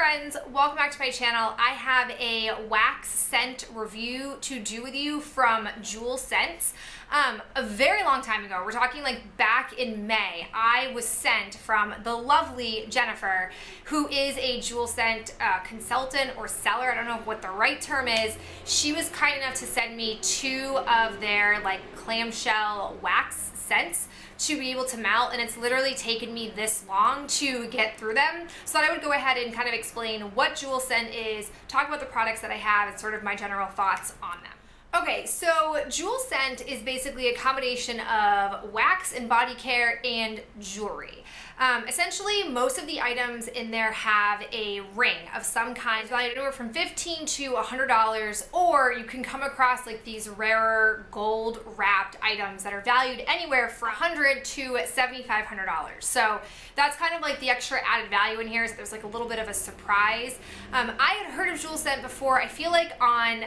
friends, welcome back to my channel. I have a wax scent review to do with you from JewelScent. A very long time ago, we're talking like back in May, I was sent from the lovely Jennifer, who is a JewelScent consultant or seller. I don't know what the right term is. She was kind enough to send me 2 of their like clamshell wax scents to be able to melt, and it's literally taken me this long to get through them. So I would go ahead and kind of explain what JewelScent is, talk about the products that I have, and sort of my general thoughts on them. Okay, so JewelScent is basically a combination of wax and body care and jewelry. Essentially, most of the items in there have a ring of some kind, valued anywhere from $15 to $100, or you can come across like these rarer gold wrapped items that are valued anywhere from $100 to $7,500. So that's kind of like the extra added value in here, is that there's like a little bit of a surprise. I had heard of JewelScent before. I feel like on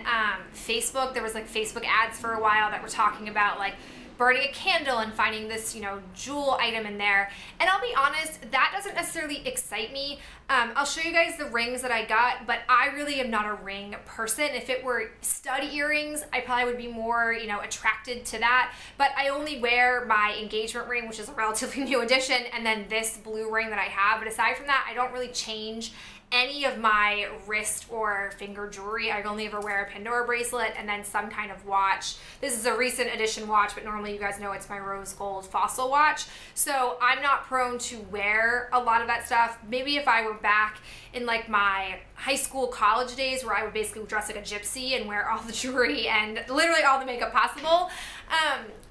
Facebook, there was like Facebook ads for a while that were talking about like burning a candle and finding this, you know, jewel item in there. And I'll be honest, that doesn't necessarily excite me. I'll show you guys the rings that I got, but I really am not a ring person. If it were stud earrings, I probably would be more, you know, attracted to that. But I only wear my engagement ring, which is a relatively new addition, and then this blue ring that I have. But aside from that, I don't really change any of my wrist or finger jewelry. I only ever wear a Pandora bracelet and then some kind of watch. This is a recent edition watch, but normally you guys know it's my rose gold fossil watch. So I'm not prone to wear a lot of that stuff. Maybe if I were back in like my high school, college days, where I would basically dress like a gypsy and wear all the jewelry and literally all the makeup possible,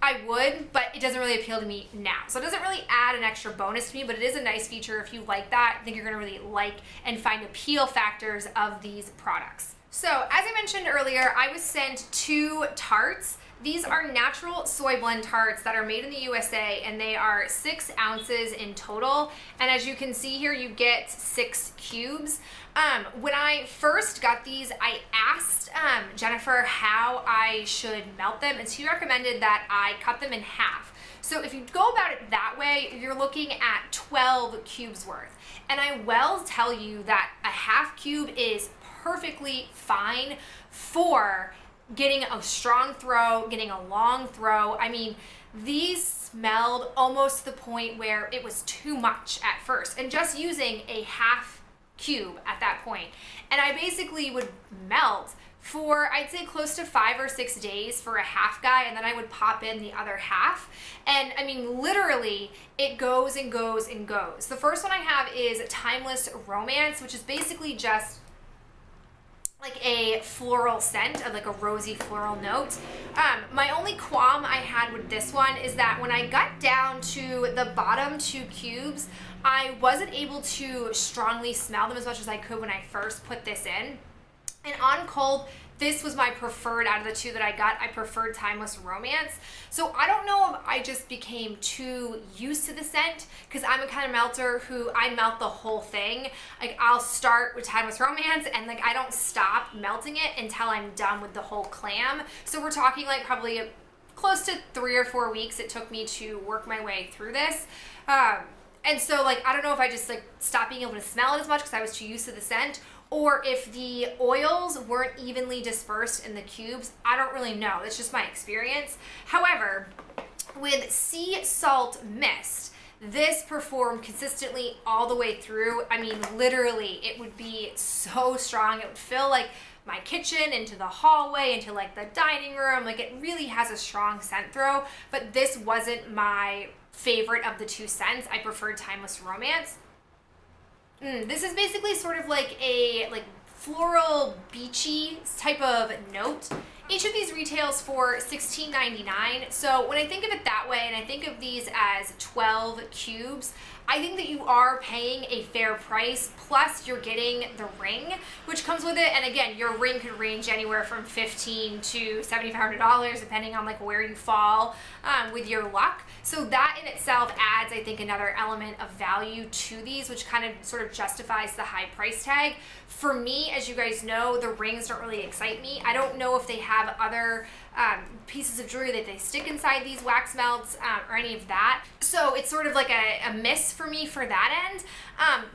I would, but it doesn't really appeal to me now. So it doesn't really add an extra bonus to me, but it is a nice feature if you like that. I think you're gonna really like and find appeal factors of these products. So as I mentioned earlier, I was sent 2 tarts. These are natural soy blend tarts that are made in the USA, and they are 6 ounces in total. And as you can see here, you get 6 cubes. When I first got these, I asked Jennifer how I should melt them, and she recommended that I cut them in half. So if you go about it that way, you're looking at 12 cubes worth. And I will tell you that a half cube is perfectly fine for getting a strong throw, getting a long throw. I mean, these smelled almost to the point where it was too much at first, and just using a half cube at that point. And I basically would melt for, I'd say, close to 5 or 6 days for a half guy, and then I would pop in the other half. And I mean, literally, it goes and goes and goes. The first one I have is Timeless Romance, which is basically just like a floral scent, of like a rosy floral note. My only qualm I had with this one is that when I got down to the bottom 2 cubes, I wasn't able to strongly smell them as much as I could when I first put this in. And on cold, this was my preferred out of the 2 that I got. I preferred Timeless Romance. So I don't know if I just became too used to the scent, because I'm a kind of melter who I melt the whole thing. Like, I'll start with Timeless Romance and like I don't stop melting it until I'm done with the whole clam. So we're talking like probably close to 3 or 4 weeks it took me to work my way through this. And so like, I don't know if I just like stopped being able to smell it as much because I was too used to the scent, or if the oils weren't evenly dispersed in the cubes. I don't really know. It's just my experience. However, with Sea Salt Mist, this performed consistently all the way through. I mean, literally, it would be so strong. It would fill like my kitchen, into the hallway, into like the dining room. Like, it really has a strong scent throw, but this wasn't my favorite of the 2 scents. I preferred Timeless Romance. This is basically sort of like a floral beachy type of note. Each of these retails for $16.99. So when I think of it that way, and I think of these as 12 cubes, I think that you are paying a fair price, plus you're getting the ring, which comes with it. And again, your ring could range anywhere from $1,500 to $7,500, depending on like where you fall with your luck. So that in itself adds, I think, another element of value to these, which kind of sort of justifies the high price tag. For me, as you guys know, the rings don't really excite me. I don't know if they have other pieces of jewelry that they stick inside these wax melts or any of that. So it's sort of like a miss for me for that end.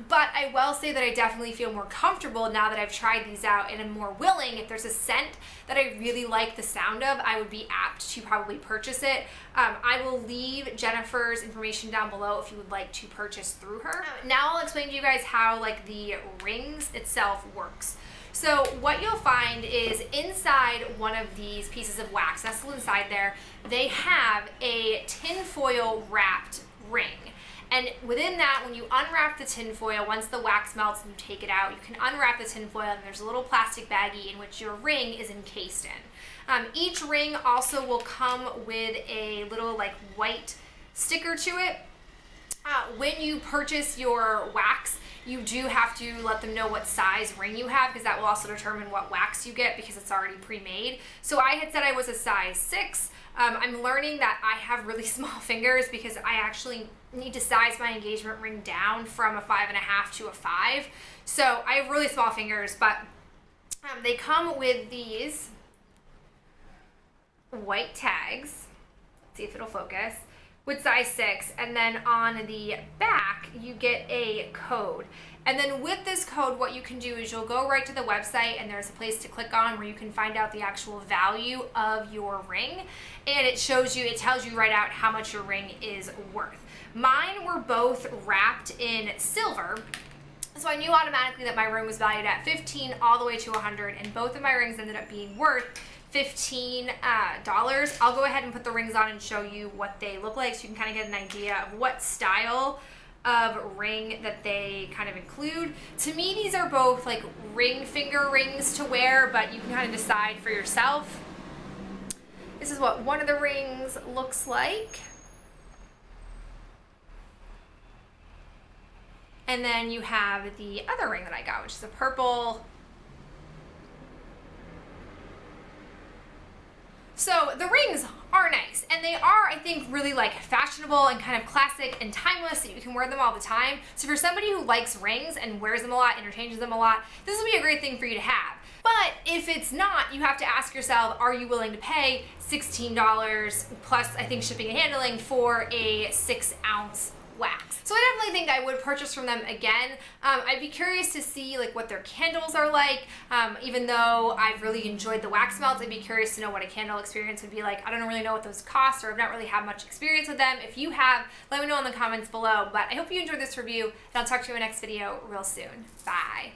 But I will say that I definitely feel more comfortable now that I've tried these out, and I'm more willing, if there's a scent that I really like the sound of, I would be apt to probably purchase it. I will leave Jennifer's information down below if you would like to purchase through her. Now I'll explain to you guys how like the rings itself works. So what you'll find is inside one of these pieces of wax, nestled inside there, they have a tinfoil wrapped ring. And within that, when you unwrap the tinfoil, once the wax melts and you take it out, you can unwrap the tinfoil and there's a little plastic baggie in which your ring is encased in. Each ring also will come with a little like white sticker to it. When you purchase your wax, you do have to let them know what size ring you have, because that will also determine what wax you get because it's already pre-made. So I had said I was a size 6. I'm learning that I have really small fingers because I actually need to size my engagement ring down from a 5.5 to a 5. So I have really small fingers, but they come with these white tags. Let's see if it'll focus. With size 6, and then on the back you get a code. And then with this code, what you can do is you'll go right to the website and there's a place to click on where you can find out the actual value of your ring, and it shows you, it tells you right out how much your ring is worth. Mine were both wrapped in silver, so I knew automatically that my ring was valued at $15 all the way to $100, and both of my rings ended up being worth $15. I'll go ahead and put the rings on and show you what they look like so you can kind of get an idea of what style of ring that they kind of include. To me, these are both like ring finger rings to wear, but you can kind of decide for yourself. This is what one of the rings looks like. And then you have the other ring that I got, which is a purple. So the rings are nice, and they are, I think, really like fashionable and kind of classic and timeless, so you can wear them all the time. So for somebody who likes rings and wears them a lot, interchanges them a lot, this will be a great thing for you to have. But if it's not, you have to ask yourself, are you willing to pay $16 plus, I think, shipping and handling for a 6-ounce wax? So I definitely think I would purchase from them again. I'd be curious to see like what their candles are like. Even though I've really enjoyed the wax melts, I'd be curious to know what a candle experience would be like. I don't really know what those cost, or I've not really had much experience with them. If you have, let me know in the comments below. But I hope you enjoyed this review, and I'll talk to you in the next video real soon. Bye.